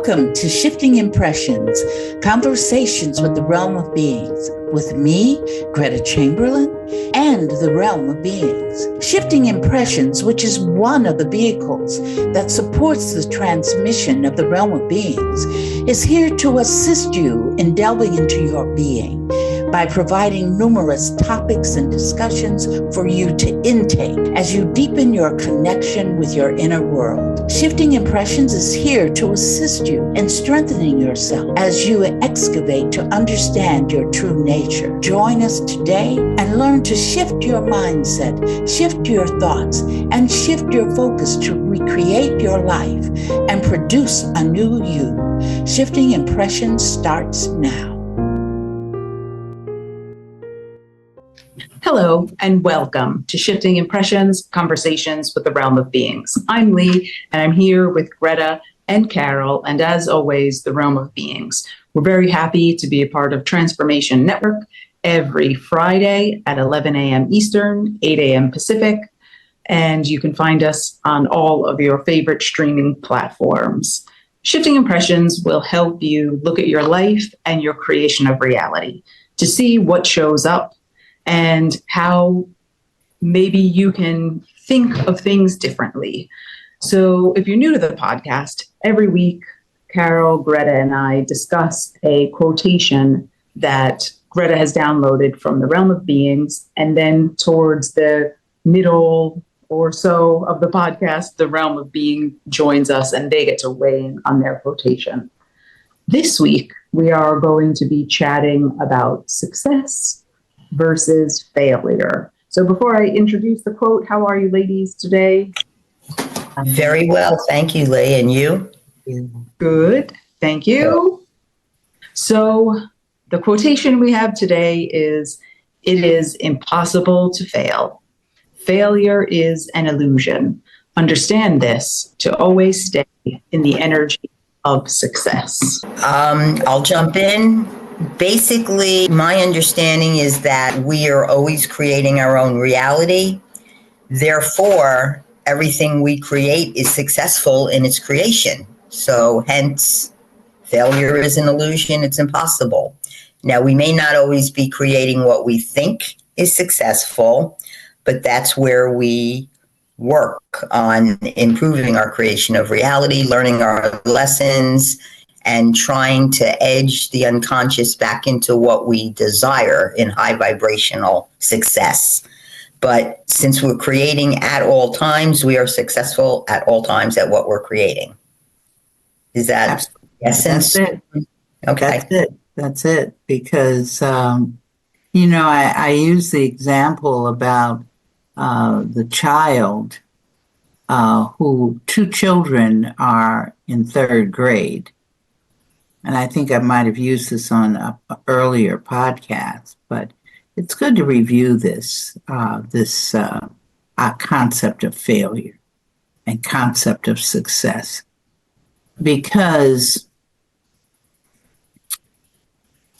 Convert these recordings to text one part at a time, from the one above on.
Welcome to Shifting Impressions, Conversations with the Realm of Beings, with me, Gretta Chamberlain, and the Realm of Beings. Shifting Impressions, which is one of the vehicles that supports the transmission of the Realm of Beings, is here to assist you in delving into your being by providing numerous topics and discussions for you to intake as you deepen your connection with your inner world. Shifting Impressions is here to assist you in strengthening yourself as you excavate to understand your true nature. Join us today and learn to shift your mindset, shift your thoughts, and shift your focus to recreate your life and produce a new you. Shifting Impressions starts now. Hello and welcome to Shifting Impressions, Conversations with the Realm of Beings. I'm Leigh and I'm here with Gretta and Carol, and as always, the Realm of Beings. We're very happy to be a part of Transformation Network every Friday at 11 a.m. Eastern, 8 a.m. Pacific, and you can find us on all of your favorite streaming platforms. Shifting Impressions will help you look at your life and your creation of reality to see what shows up and how maybe you can think of things differently. So if you're new to the podcast, every week, Carol, Gretta, and I discuss a quotation that Gretta has downloaded from the Realm of Beings, and then towards the middle or so of the podcast, the Realm of Being joins us and they get to weigh in on their quotation. This week, we are going to be chatting about success versus failure. So before I introduce the quote, how are you ladies today? Very well, thank you, Leigh, and you? Good, thank you. So the quotation we have today is, "It is impossible to fail. Failure is an illusion. Understand this to always stay in the energy of success." I'll jump in. Basically, my understanding is that we are always creating our own reality. Therefore, everything we create is successful in its creation. So hence, failure is an illusion. It's impossible. Now, we may not always be creating what we think is successful, but that's where we work on improving our creation of reality, learning our lessons, and trying to edge the unconscious back into what we desire in high vibrational success. But since we're creating at all times, we are successful at all times at what we're creating. Is that essence? That's it. Okay. That's it. Because, I use the example about the child who two children are in third grade. And I think I might have used this on an earlier podcast, but it's good to review this concept of failure and concept of success, because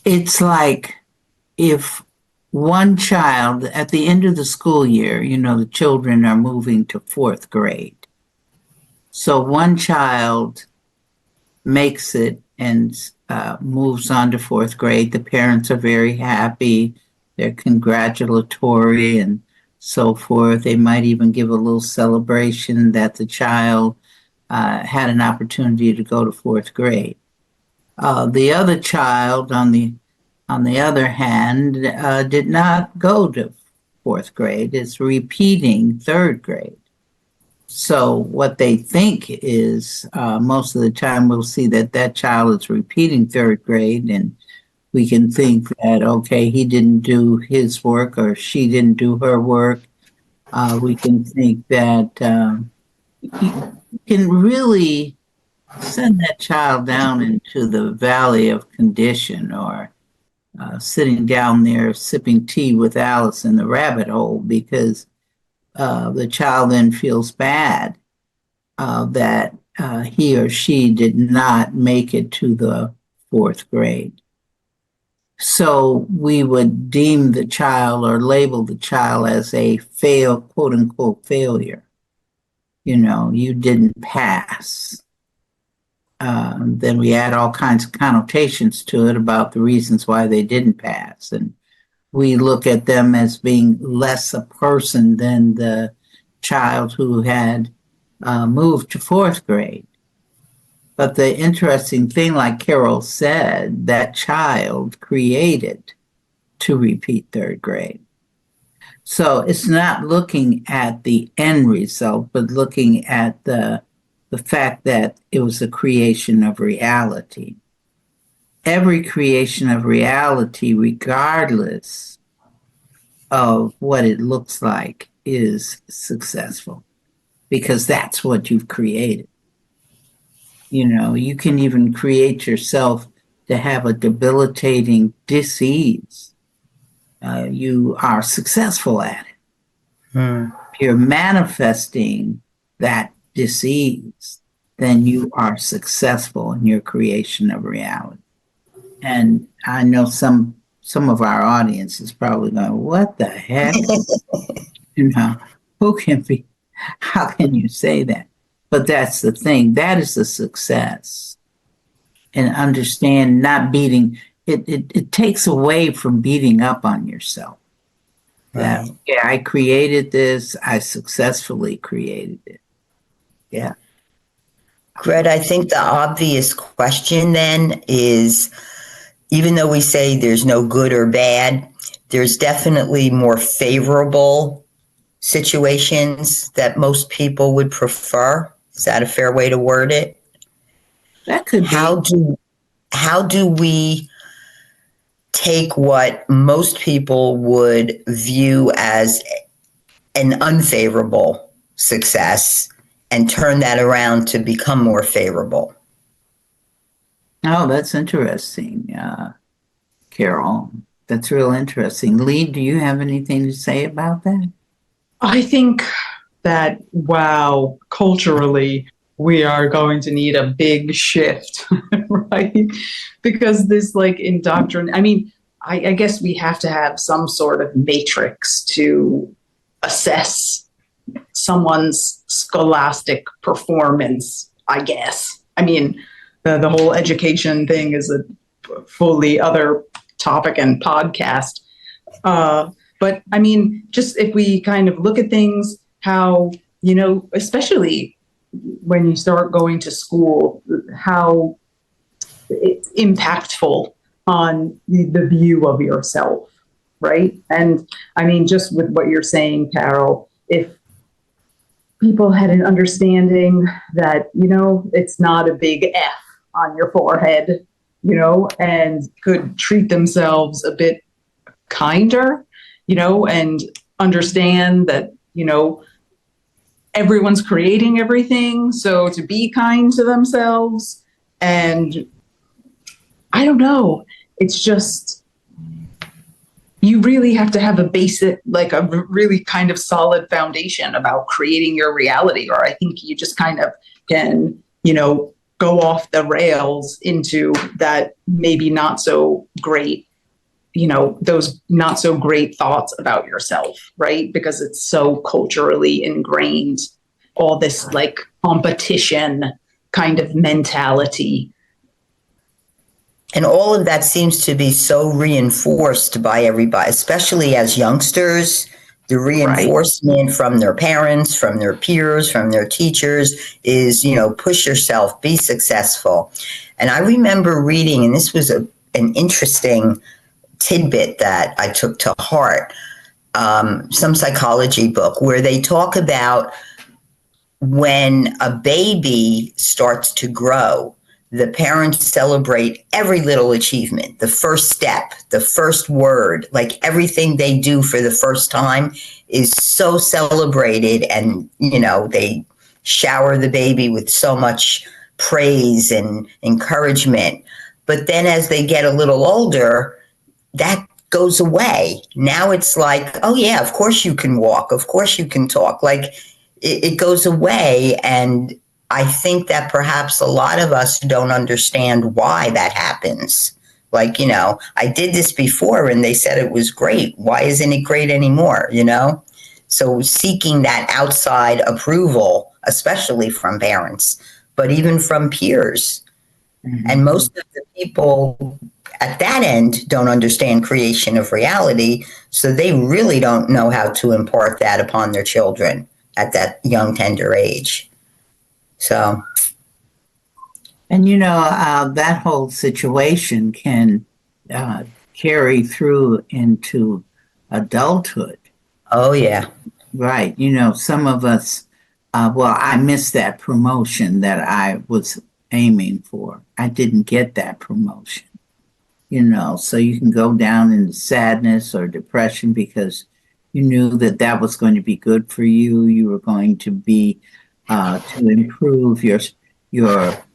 it's like if one child at the end of the school year, the children are moving to fourth grade. So one child makes it and moves on to fourth grade. The parents are very happy. They're congratulatory and so forth. They might even give a little celebration that the child had an opportunity to go to fourth grade. The other child, on the other hand, did not go to fourth grade. Is repeating third grade. So what they think is most of the time we'll see that child is repeating third grade, and we can think that, okay, he didn't do his work or she didn't do her work. We can think that you can really send that child down into the valley of condition, or sitting down there sipping tea with Alice in the rabbit hole, because the child then feels bad that he or she did not make it to the fourth grade. So we would deem the child or label the child as a quote unquote failure. You didn't pass. then we add all kinds of connotations to it about the reasons why they didn't pass. And we look at them as being less a person than the child who had moved to fourth grade. But the interesting thing, like Carol said, that child created to repeat third grade. So it's not looking at the end result, but looking at the fact that it was a creation of reality. Every creation of reality, regardless of what it looks like, is successful because that's what you've created. You know, you can even create yourself to have a debilitating disease. You are successful at it. If you're manifesting that disease, then you are successful in your creation of reality. And I know some of our audience is probably going, what the heck? You know, how can you say that? But that's the thing. That is the success. And understand not beating, it takes away from beating up on yourself. That, yeah, I created this, I successfully created it. Yeah. Greta, I think the obvious question then is, even though we say there's no good or bad, there's definitely more favorable situations that most people would prefer. Is that a fair way to word it? That could be. How do we take what most people would view as an unfavorable success and turn that around to become more favorable? Oh, that's interesting, Carol. That's real interesting. Leigh, do you have anything to say about that? I think that, wow, culturally, we are going to need a big shift, right? Because this I mean, I guess we have to have some sort of matrix to assess someone's scholastic performance, I guess. I mean, the whole education thing is a fully other topic and podcast. But I mean, just if we kind of look at things, how, you know, especially when you start going to school, how it's impactful on the view of yourself, right? And I mean, just with what you're saying, Carol, if people had an understanding that, you know, it's not a big F on your forehead, you know, and could treat themselves a bit kinder, you know, and understand that, you know, everyone's creating everything. So to be kind to themselves, and I don't know, it's just, you really have to have a basic, like a really kind of solid foundation about creating your reality. Or I think you just kind of can, you know, go off the rails into that maybe not so great, you know, those not so great thoughts about yourself, right? Because it's so culturally ingrained, all this like competition kind of mentality. And all of that seems to be so reinforced by everybody, especially as youngsters. The reinforcement from their parents, from their peers, from their teachers is, you know, push yourself, be successful. And I remember reading, and this was an interesting tidbit that I took to heart, some psychology book where they talk about when a baby starts to grow, the parents celebrate every little achievement, the first step, the first word, like everything they do for the first time is so celebrated. And, you know, they shower the baby with so much praise and encouragement. But then as they get a little older, that goes away. Now it's like, oh yeah, of course you can walk. Of course you can talk. Like it goes away. And I think that perhaps a lot of us don't understand why that happens. Like, you know, I did this before and they said it was great. Why isn't it great anymore? You know? So seeking that outside approval, especially from parents, but even from peers, Mhm. And most of the people at that end don't understand creation of reality, so they really don't know how to impart that upon their children at that young, tender age. So, And that whole situation can carry through into adulthood. oh yeah. Right. Some of us, well, I missed that promotion that I was aiming for. I didn't get that promotion, so you can go down into sadness or depression because you knew that that was going to be good for you. You were going to be, to improve your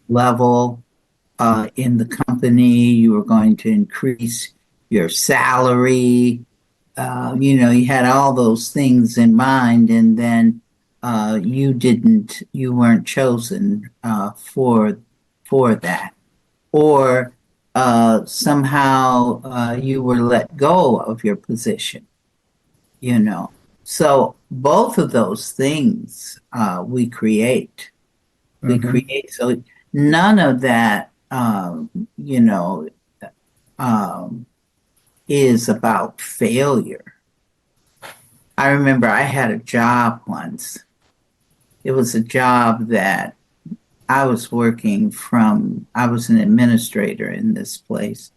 level in the company. You were going to increase your salary. You had all those things in mind, and then you weren't chosen for that, or somehow you were let go of your position. So both of those things we create. We Mm-hmm. create. So none of that, um, is about failure. I remember I had a job once. It was a job that I was I was an administrator in this place.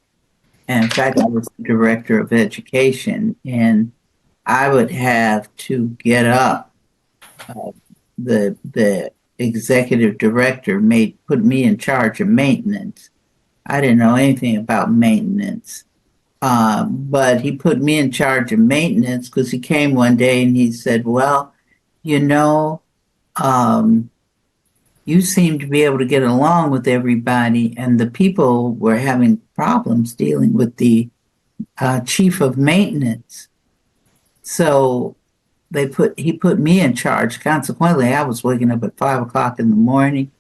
And in fact, I was the director of education, and I would have to get up. The executive director put me in charge of maintenance. I didn't know anything about maintenance. But he put me in charge of maintenance because he came one day and he said, well, you know, um, you seem to be able to get along with everybody, and the people were having problems dealing with the chief of maintenance. So he put me in charge. Consequently, I was waking up at 5 o'clock in the morning.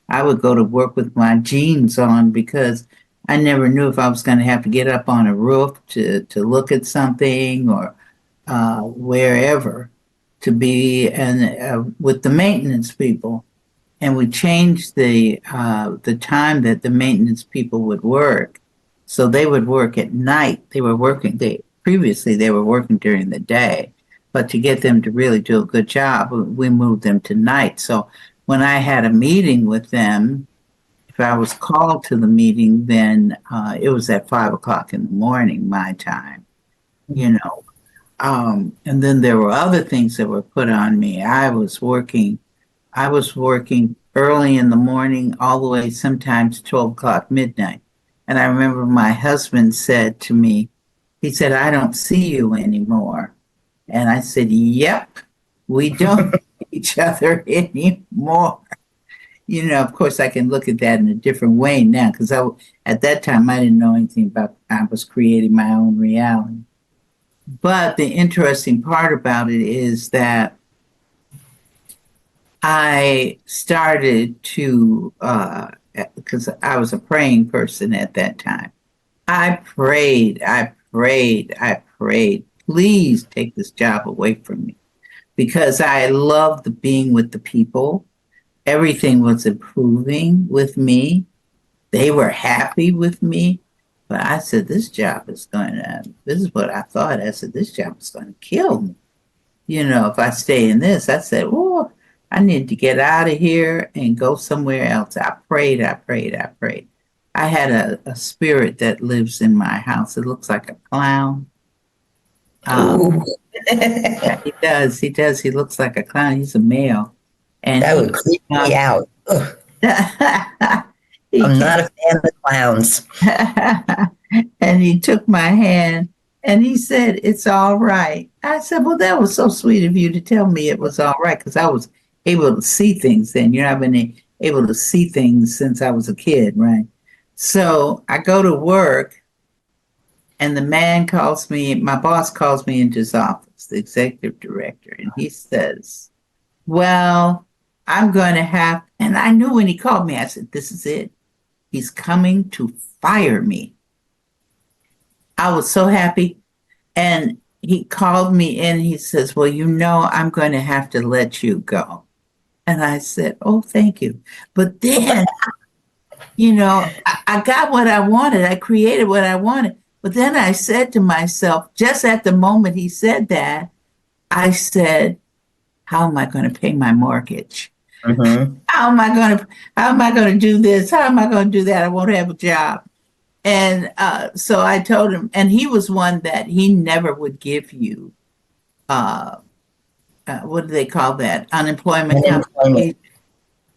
I would go to work with my jeans on because I never knew if I was going to have to get up on a roof to look at something or wherever to be and with the maintenance people. And we changed the time that the maintenance people would work, so they would work at night. Previously they were working during the day, but to get them to really do a good job, we moved them to night. So when I had a meeting with them, if I was called to the meeting, then it was at 5 o'clock in the morning, my time, you know. And then there were other things that were put on me. I was working early in the morning, all the way sometimes 12 o'clock midnight. And I remember my husband said to me, he said, I don't see you anymore. And I said, yep, we don't see each other anymore. Of course, I can look at that in a different way now because at that time I didn't know anything about. I was creating my own reality. But the interesting part about it is that I started to, because I was a praying person at that time. I prayed, I prayed, I prayed. Please take this job away from me because I loved being with the people. Everything was improving with me. They were happy with me. But I said, this is what I thought. I said, this job is going to kill me. If I stay in this, I said, oh, I need to get out of here and go somewhere else. I prayed, I prayed, I prayed. I had a spirit that lives in my house. It looks like a clown. He does. He does. He looks like a clown. He's a male. And that would creep me out. I'm not a fan of clowns. And he took my hand and he said, it's all right. I said, well, that was so sweet of you to tell me it was all right because I was able to see things then. I've been able to see things since I was a kid, right? So I go to work and the man calls me, my boss calls me into his office, the executive director, and he says, well, I'm going to have, and I knew when he called me, I said, this is it. He's coming to fire me. I was so happy. And he called me in. He says, well, I'm going to have to let you go. And I said, oh, thank you. But then I got what I wanted. I created what I wanted. But then I said to myself, just at the moment he said that, I said, how am I going to pay my mortgage? Mm-hmm. How am I going to do this? How am I going to do that? I won't have a job. And so I told him, and he was one that he never would give you, what do they call that? Unemployment compensation.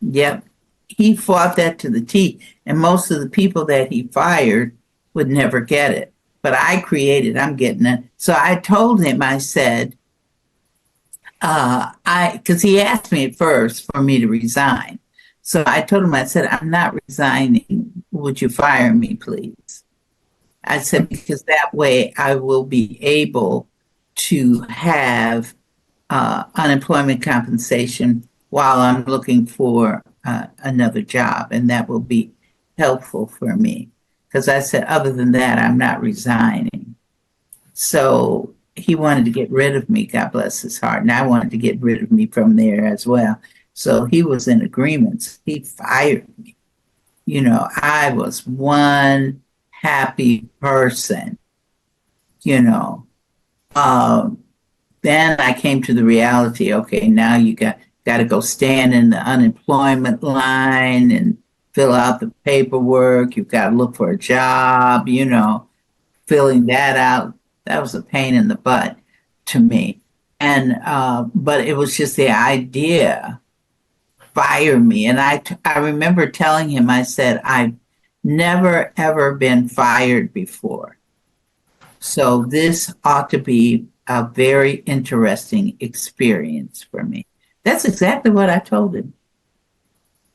Yep. He fought that to the teeth. And most of the people that he fired would never get it. But I created, I'm getting it. So I told him, I said, because he asked me at first for me to resign. So I told him, I said, I'm not resigning. Would you fire me, please? I said, because that way I will be able to have unemployment compensation while I'm looking for another job. And that will be helpful for me. Because I said, other than that, I'm not resigning. So he wanted to get rid of me, God bless his heart. And I wanted to get rid of me from there as well. So he was in agreement. He fired me. I was one happy person, you know. Then I came to the reality, okay, now you got to go stand in the unemployment line and fill out the paperwork. You've got to look for a job, filling that out. That was a pain in the butt to me. And, but it was just the idea, fire me. And I remember telling him, I said, I've never, ever been fired before. So this ought to be a very interesting experience for me. That's exactly what I told him.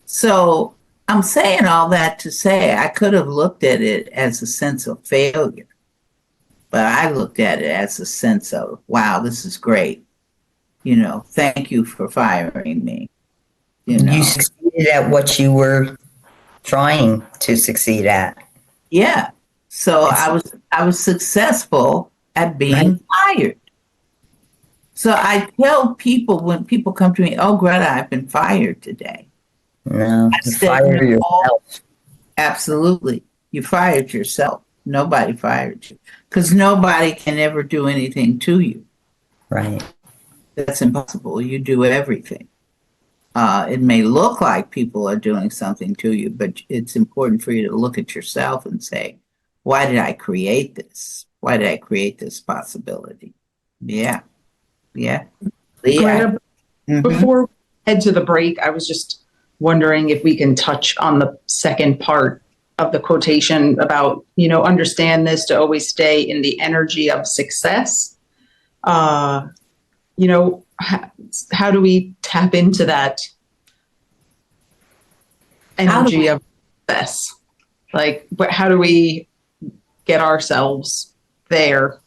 So I'm saying all that to say I could have looked at it as a sense of failure, but I looked at it as a sense of, wow, this is great. Thank you for firing me. You succeeded at what you were trying to succeed at. Yeah. So I was successful at being fired. So I tell people when people come to me, oh, Greta, I've been fired today. No, you fired yourself. Absolutely. You fired yourself. Nobody fired you because nobody can ever do anything to you. Right. That's impossible. You do everything. It may look like people are doing something to you, but it's important for you to look at yourself and say, why did I create this? Why did I create this possibility? Yeah. Yeah. Greta, before we head to the break, I was just wondering if we can touch on the second part of the quotation about, understand this to always stay in the energy of success. How do we tap into that energy of success? But how do we get ourselves there?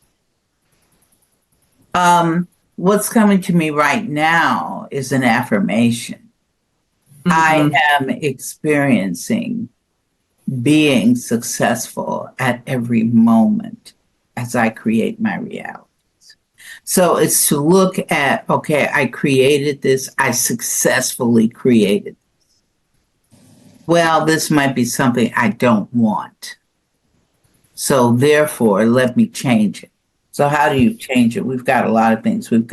What's coming to me right now is an affirmation. Mm-hmm. I am experiencing being successful at every moment as I create my realities. So it's to look at, okay, I created this, I successfully created this. Well, this might be something I don't want. So therefore, let me change it. So how do you change it? We've got a lot of things. We've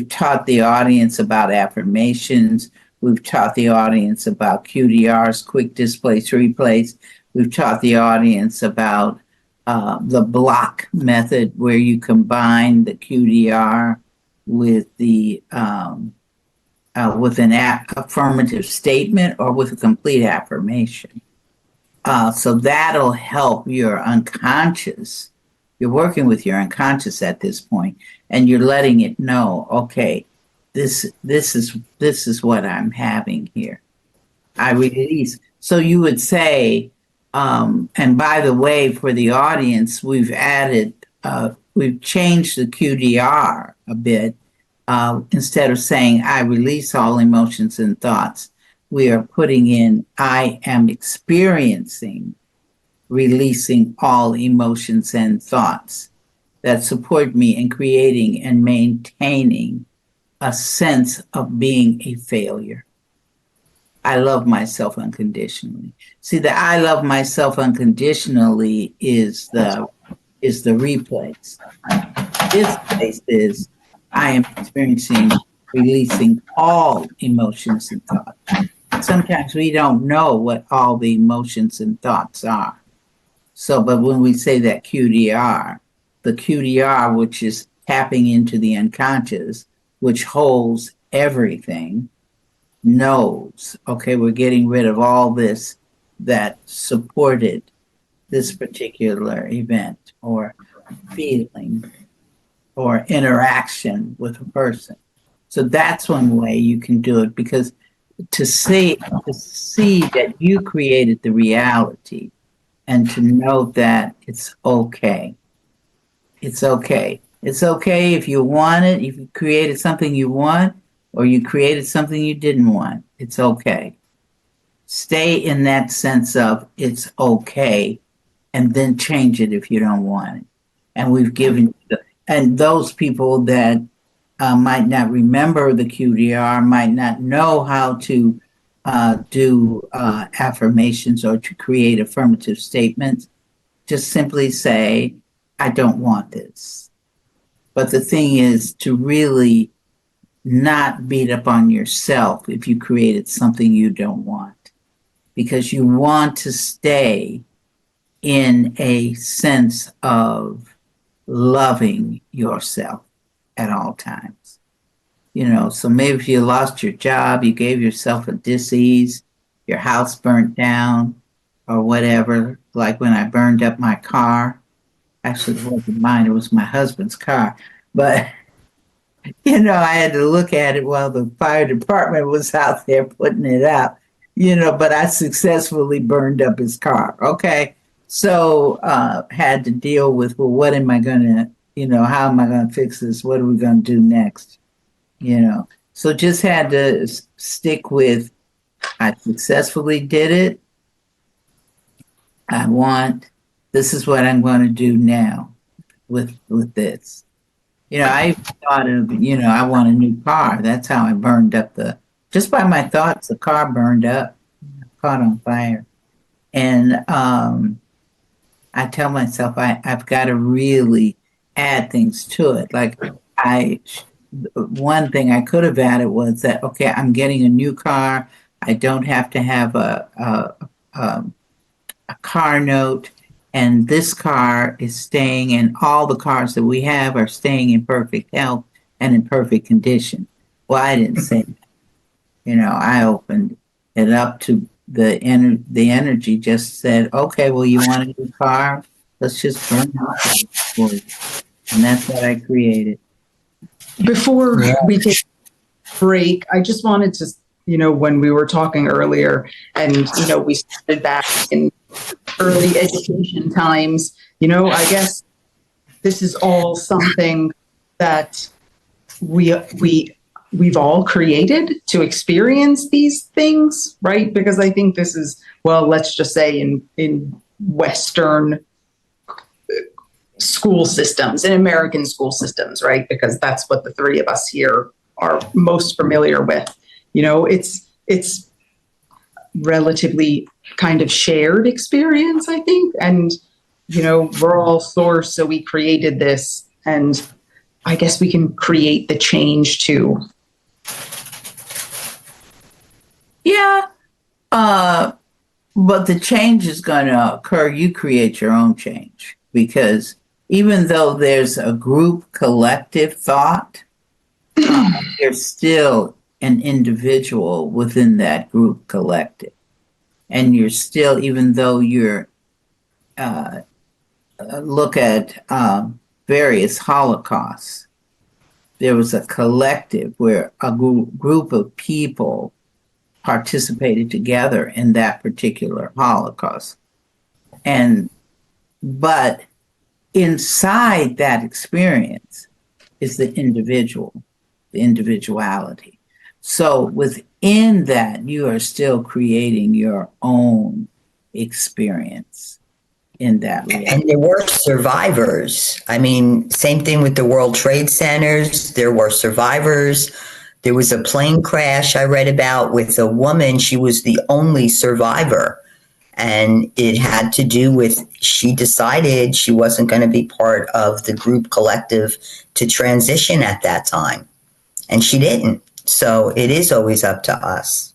taught the audience about affirmations. We've taught the audience about QDRs, quick displace, replace. We've taught the audience about the block method where you combine the QDR with the with an affirmative statement or with a complete affirmation. So that'll help your unconscious. You're working with your unconscious at this point, and you're letting it know, okay, this is what I'm having here. I release. So you would say, and by the way, for the audience, we've changed the QDR a bit. Instead of saying, I release all emotions and thoughts, we are putting in, I am experiencing releasing all emotions and thoughts that support me in creating and maintaining a sense of being a failure. I love myself unconditionally. See, the I love myself unconditionally is the replace. This place is I am experiencing, releasing all emotions and thoughts. Sometimes we don't know what all the emotions and thoughts are. So, but when we say that QDR, the QDR, which is tapping into the unconscious, which holds everything, knows, okay, we're getting rid of all this that supported this particular event or feeling or interaction with a person. So that's one way you can do it, because to see that you created the reality and to know that it's okay. It's okay. It's okay if you want it, if you created something you want, or you created something you didn't want. It's okay. Stay in that sense of it's okay, and then change it if you don't want it. And we've given you and those people that might not remember the QDR, might not know how to do affirmations or to create affirmative statements, just simply say, I don't want this. But the thing is to really not beat up on yourself if you created something you don't want, because you want to stay in a sense of loving yourself at all times. You know, so maybe if you lost your job, you gave yourself a disease, your house burnt down or whatever, like when I burned up my car. Actually, it wasn't mine, it was my husband's car. But, you know, I had to look at it while the fire department was out there putting it out, you know, but I successfully burned up his car. Okay. So had to deal with, well, what am I going to, you know, how am I going to fix this? What are we going to do next? You know, so just had to stick with, I successfully did it. This is what I'm going to do now with this. You know, I thought of, you know, I want a new car. That's how I burned up just by my thoughts, the car burned up, caught on fire. And I tell myself I've got to really add things to it. Like one thing I could have added was that, okay, I'm getting a new car. I don't have to have a car note. And this car is staying, and all the cars that we have are staying in perfect health and in perfect condition. Well, I didn't say that. You know, I opened it up to the energy, just said, okay, well, you want a new car? Let's just burn it for you. And that's what I created. Before we take a break, I just wanted to, you know, when we were talking earlier and, you know, we started back in early education times, you know, I guess this is all something that we've all created to experience these things, right? Because I think this is, well, let's just say in Western school systems, in American school systems, right? Because that's what the three of us here are most familiar with. You know, it's relatively kind of shared experience, I think. And, you know, we're all source, so we created this, and I guess we can create the change too. Yeah. But the change is going to occur. You create your own change, because even though there's a group collective thought, there's still an individual within that group collective. And you're still, even though you're, look at various Holocausts, there was a collective where a group of people participated together in that particular Holocaust. But inside that experience is the individual, the individuality. So within that, you are still creating your own experience in that reality. And there were survivors. I mean, same thing with the World Trade Centers. There were survivors. There was a plane crash I read about with a woman. She was the only survivor. And it had to do with she decided she wasn't going to be part of the group collective to transition at that time. And she didn't. So it is always up to us.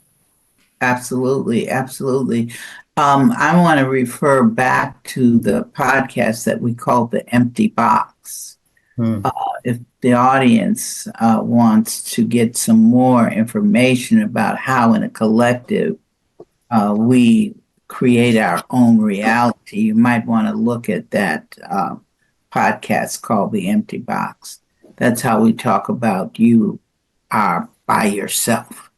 Absolutely, absolutely. I want to refer back to the podcast that we called The Empty Box. If the audience wants to get some more information about how in a collective we create our own reality, you might want to look at that podcast called The Empty Box. That's how we talk about you are by yourself.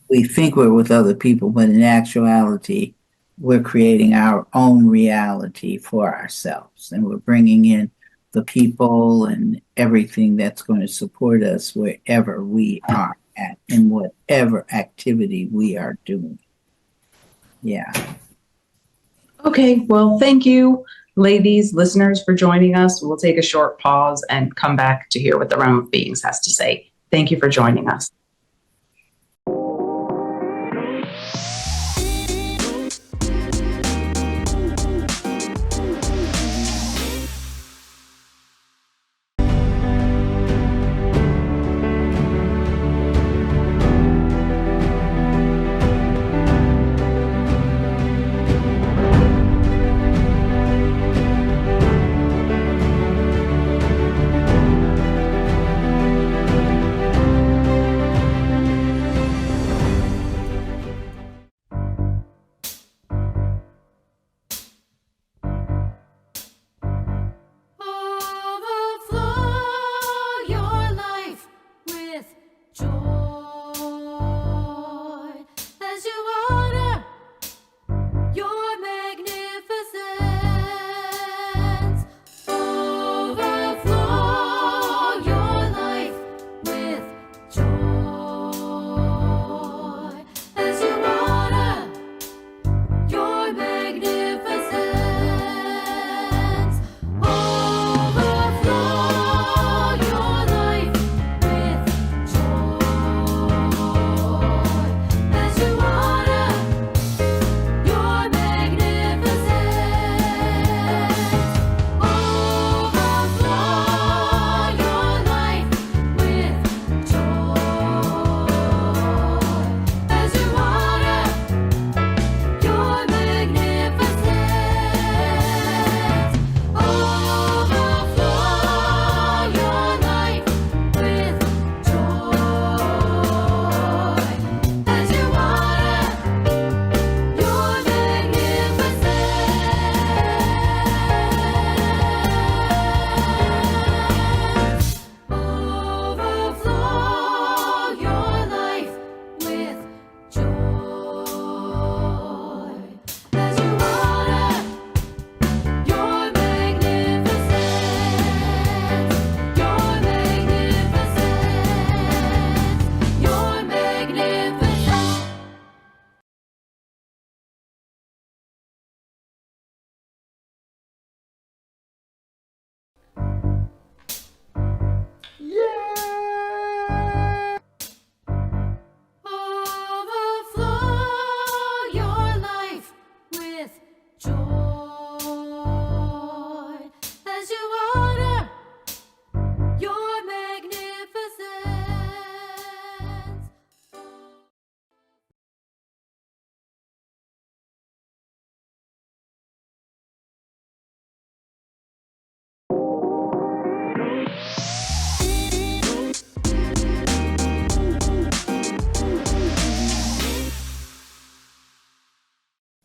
We think we're with other people, but in actuality, we're creating our own reality for ourselves. And we're bringing in the people and everything that's going to support us wherever we are at, in whatever activity we are doing. Yeah. Okay, well, thank you, ladies, listeners, for joining us. We'll take a short pause and come back to hear what the Realm of Beings has to say. Thank you for joining us.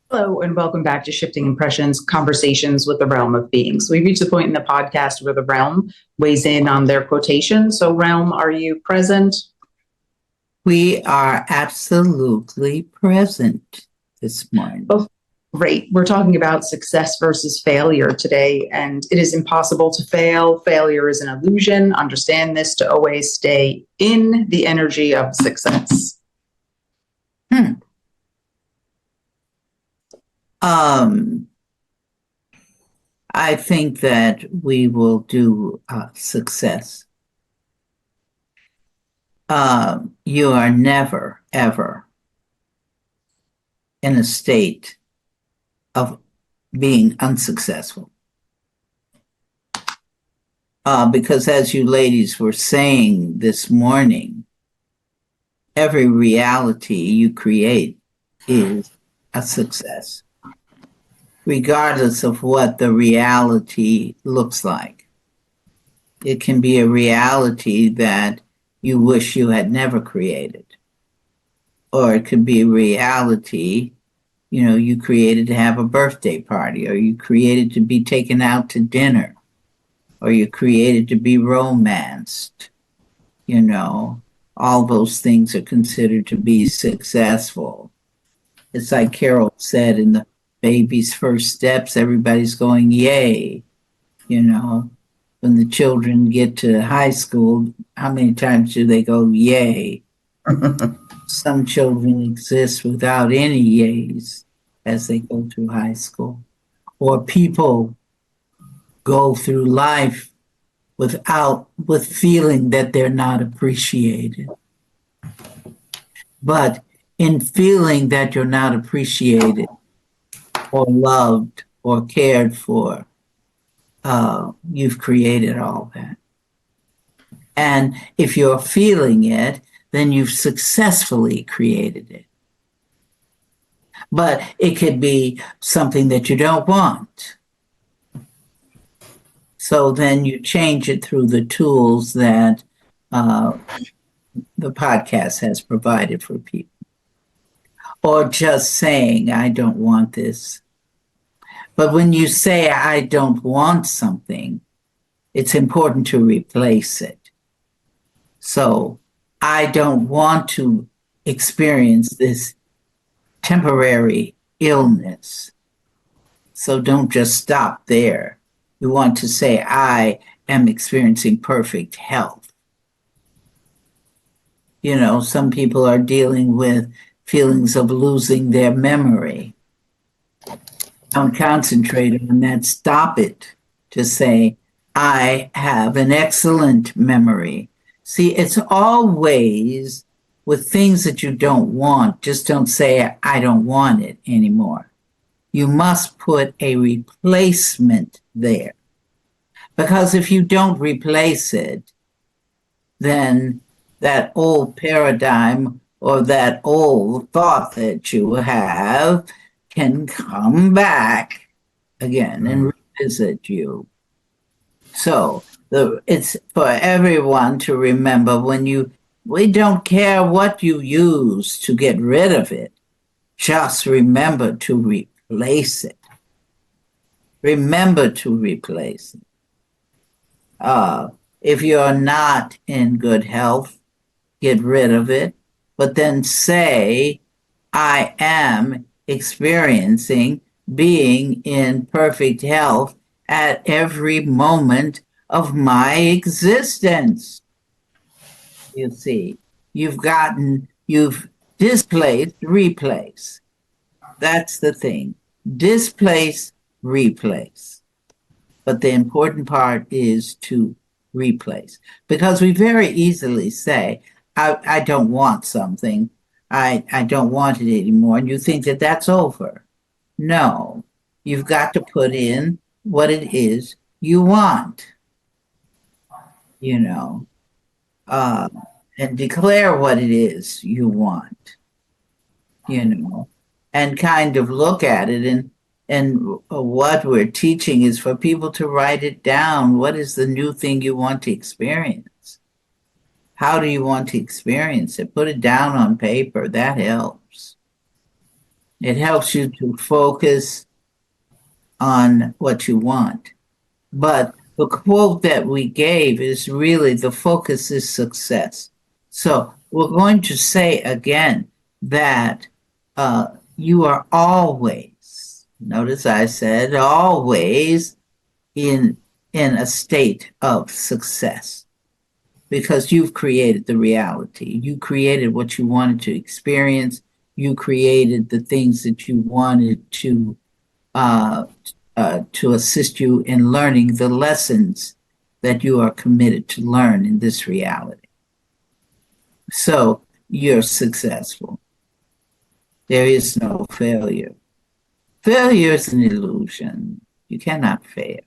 Hello, and welcome back to Shifting Impressions, Conversations with the Realm of Beings. We've reached the point in the podcast where the Realm weighs in on their quotation. So, Realm, are you present? We are absolutely present this morning. Oh, great. We're talking about success versus failure today, and it is impossible to fail. Failure is an illusion. Understand this to always stay in the energy of success. I think that we will do success. you are never, ever in a state of being unsuccessful. Because as you ladies were saying this morning, every reality you create is a success, regardless of what the reality looks like. It can be a reality that you wish you had never created. Or it could be a reality, you created to have a birthday party, or you created to be taken out to dinner, or you created to be romanced. All those things are considered to be successful. It's like Carol said in the baby's first steps, everybody's going, yay. When the children get to high school, how many times do they go, yay? Some children exist without any yays as they go through high school. Or people go through life with feeling that they're not appreciated. But in feeling that you're not appreciated or loved or cared for, you've created all that. And if you're feeling it, then you've successfully created it. But it could be something that you don't want. So then you change it through the tools that the podcast has provided for people. Or just saying, I don't want this. But when you say, I don't want something, it's important to replace it. So I don't want to experience this temporary illness. So don't just stop there. You want to say, I am experiencing perfect health. Some people are dealing with feelings of losing their memory. Don't concentrate on that. Stop it. Just say, I have an excellent memory. See, it's always with things that you don't want. Just don't say, I don't want it anymore. You must put a replacement there. Because if you don't replace it, then that old paradigm or that old thought that you have can come back again and revisit you. So it's for everyone to remember we don't care what you use to get rid of it. Just remember to replace it. Remember to replace it. If you're not in good health, get rid of it, but then say, I am experiencing being in perfect health at every moment of my existence. You see, you've displaced, replace. That's the thing. Displace, replace. But the important part is to replace. Because we very easily say, I don't want something. I don't want it anymore. And you think that that's over. No, you've got to put in what it is you want, and declare what it is you want, and kind of look at it. And what we're teaching is for people to write it down. What is the new thing you want to experience? How do you want to experience it? Put it down on paper. That helps. It helps you to focus on what you want. But the quote that we gave is really the focus is success. So we're going to say again that you are always, notice I said always, in a state of success. Because you've created the reality. You created what you wanted to experience. You created the things that you wanted to assist you in learning the lessons that you are committed to learn in this reality. So you're successful. There is no failure. Failure is an illusion. You cannot fail.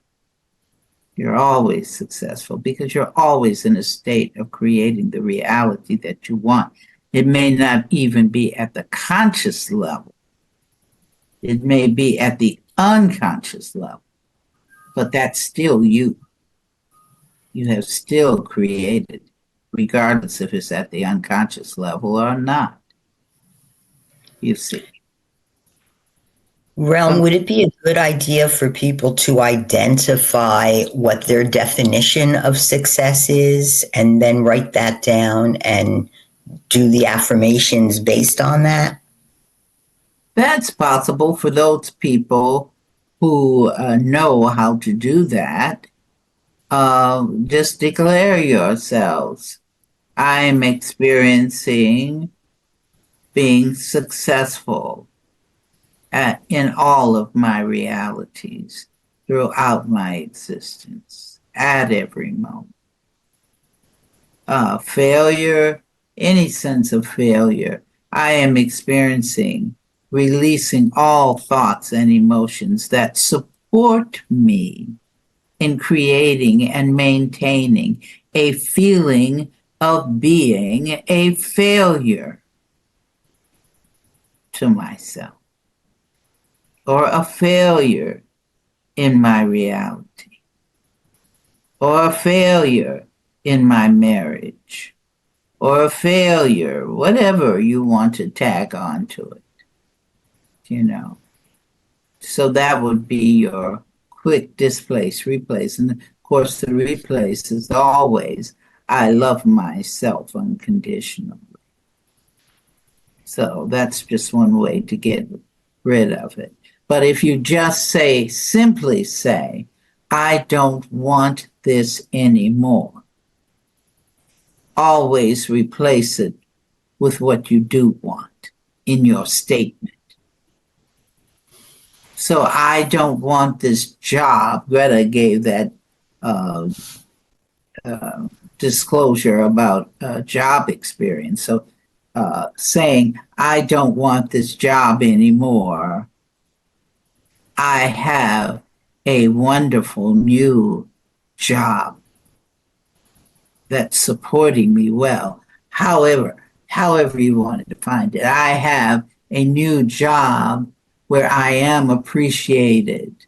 You're always successful because you're always in a state of creating the reality that you want. It may not even be at the conscious level. It may be at the unconscious level, but that's still you. You have still created, regardless if it's at the unconscious level or not. You see. Realm, would it be a good idea for people to identify what their definition of success is and then write that down and do the affirmations based on that? That's possible for those people who know how to do that. Just declare yourselves. I'm experiencing being successful in all of my realities throughout my existence at every moment. Failure, any sense of failure, I am experiencing, releasing all thoughts and emotions that support me in creating and maintaining a feeling of being a failure to myself or a failure in my reality or a failure in my marriage or a failure, whatever you want to tag on to it, you know. So that would be your quick displace, replace. And of course, the replace is always, I love myself unconditionally. So that's just one way to get rid of it. But if you just say, simply say, I don't want this anymore, always replace it with what you do want in your statement. So I don't want this job. Greta gave that disclosure about job experience. So saying, I don't want this job anymore. I have a wonderful new job that's supporting me well. However you want to define it, I have a new job where I am appreciated,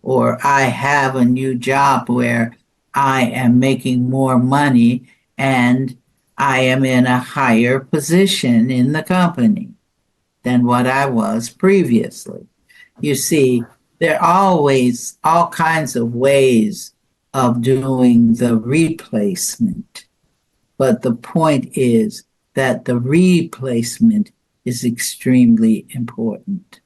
or I have a new job where I am making more money and I am in a higher position in the company than what I was previously. You see, there are always all kinds of ways of doing the replacement. But the point is that the replacement is extremely important.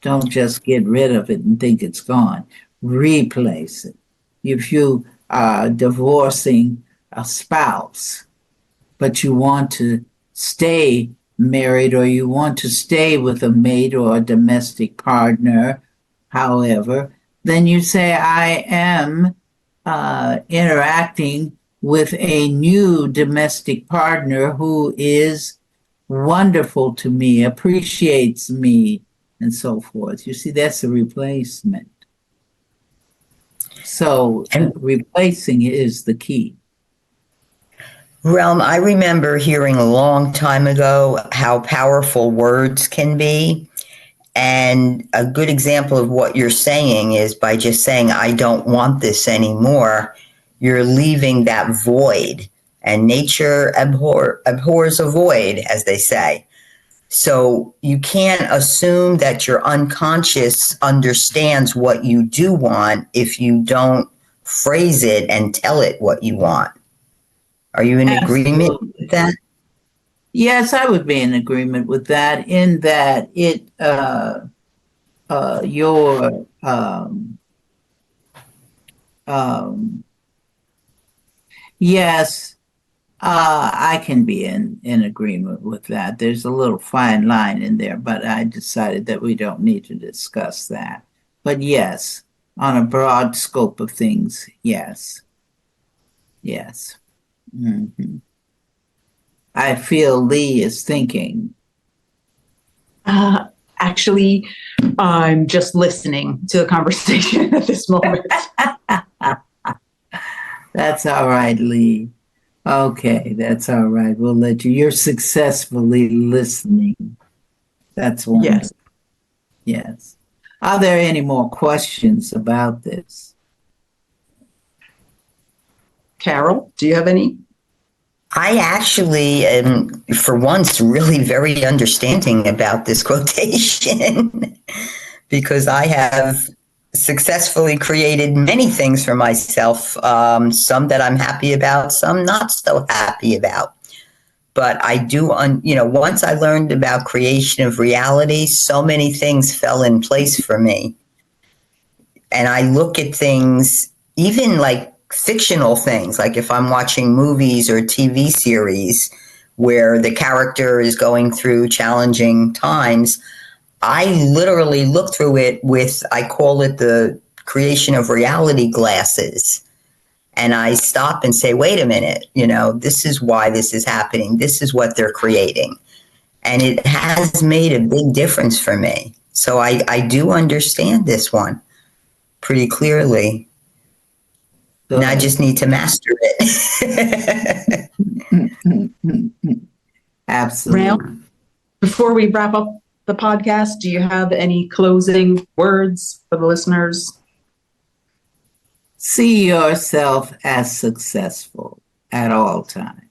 Don't just get rid of it and think it's gone. Replace it. If you are divorcing a spouse, but you want to stay married or you want to stay with a mate or a domestic partner, however, then you say, I am interacting with a new domestic partner who is wonderful to me, appreciates me, and so forth. You see, that's a replacement. So replacing is the key. Realm, I remember hearing a long time ago how powerful words can be. And a good example of what you're saying is by just saying, I don't want this anymore, you're leaving that void. And nature abhors a void, as they say. So you can't assume that your unconscious understands what you do want if you don't phrase it and tell it what you want. Are you in agreement with that? Yes, I would be in agreement with that, in that it yes, I can be in agreement with that. There's a little fine line in there, but I decided that we don't need to discuss that. But yes, on a broad scope of things, yes. Yes. Mm-hmm. I feel Leigh is thinking. Actually, I'm just listening to the conversation at this moment. That's all right, Leigh. Okay, that's all right. We'll let you. You're successfully listening. That's wonderful. Yes. Yes. Are there any more questions about this? Carol, do you have any? I actually am, for once, really very understanding about this quotation because I have successfully created many things for myself, some that I'm happy about, some not so happy about. But I do, once I learned about creation of reality, so many things fell in place for me. And I look at things, even like fictional things, like if I'm watching movies or TV series where the character is going through challenging times, I literally look through it with, I call it the creation of reality glasses. And I stop and say, wait a minute, this is why this is happening. This is what they're creating. And it has made a big difference for me. So I do understand this one pretty clearly. And I just need to master it. Absolutely. Rael, before we wrap up the podcast, do you have any closing words for the listeners? See yourself as successful at all times.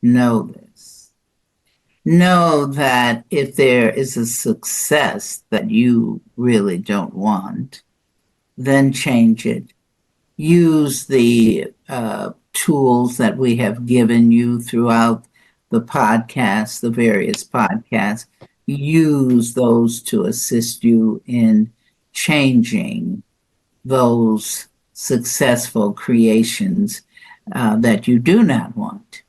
Know this. Know that if there is a success that you really don't want, then change it. Use the tools that we have given you throughout the podcast, the various podcasts. Use those to assist you in changing those successful creations that you do not want.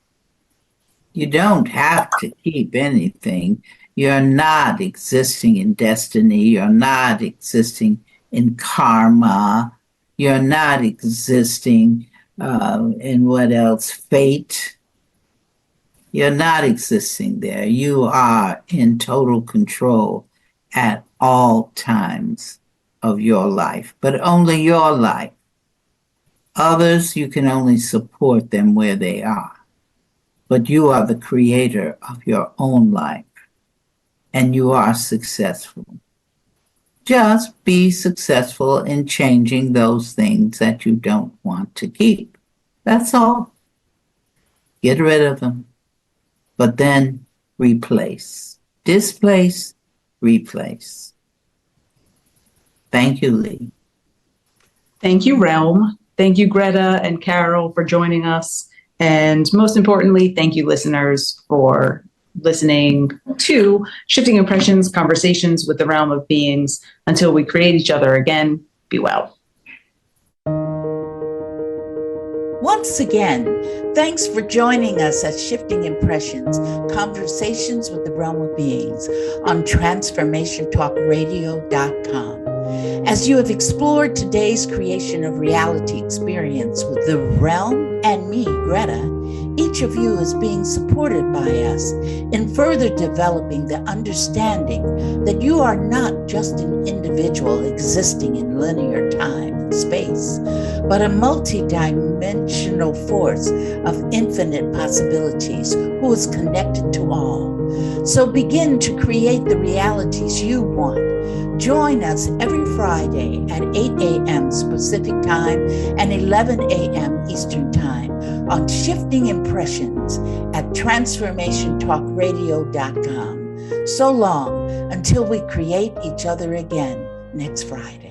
You don't have to keep anything. You're not existing in destiny. You're not existing in karma. You're not existing in what else? Fate. You're not existing there. You are in total control at all times of your life, but only your life. Others, you can only support them where they are. But you are the creator of your own life, and you are successful. Just be successful in changing those things that you don't want to keep. That's all. Get rid of them, but then replace. Displace, replace. Thank you, Leigh. Thank you, Realm. Thank you, Gretta and Carol, for joining us. And most importantly, thank you, listeners, for listening to Shifting Impressions, Conversations with the Realm of Beings. Until we create each other again, be well. Once again, thanks for joining us at Shifting Impressions, Conversations with the Realm of Beings on TransformationTalkRadio.com. As you have explored today's creation of reality experience with the realm and me, Gretta, each of you is being supported by us in further developing the understanding that you are not just an individual existing in linear time and space, but a multidimensional force of infinite possibilities who is connected to all. So begin to create the realities you want. Join us every Friday at 8 a.m. Pacific Time and 11 a.m. Eastern Time on Shifting Impressions at TransformationTalkRadio.com. So long until we create each other again next Friday.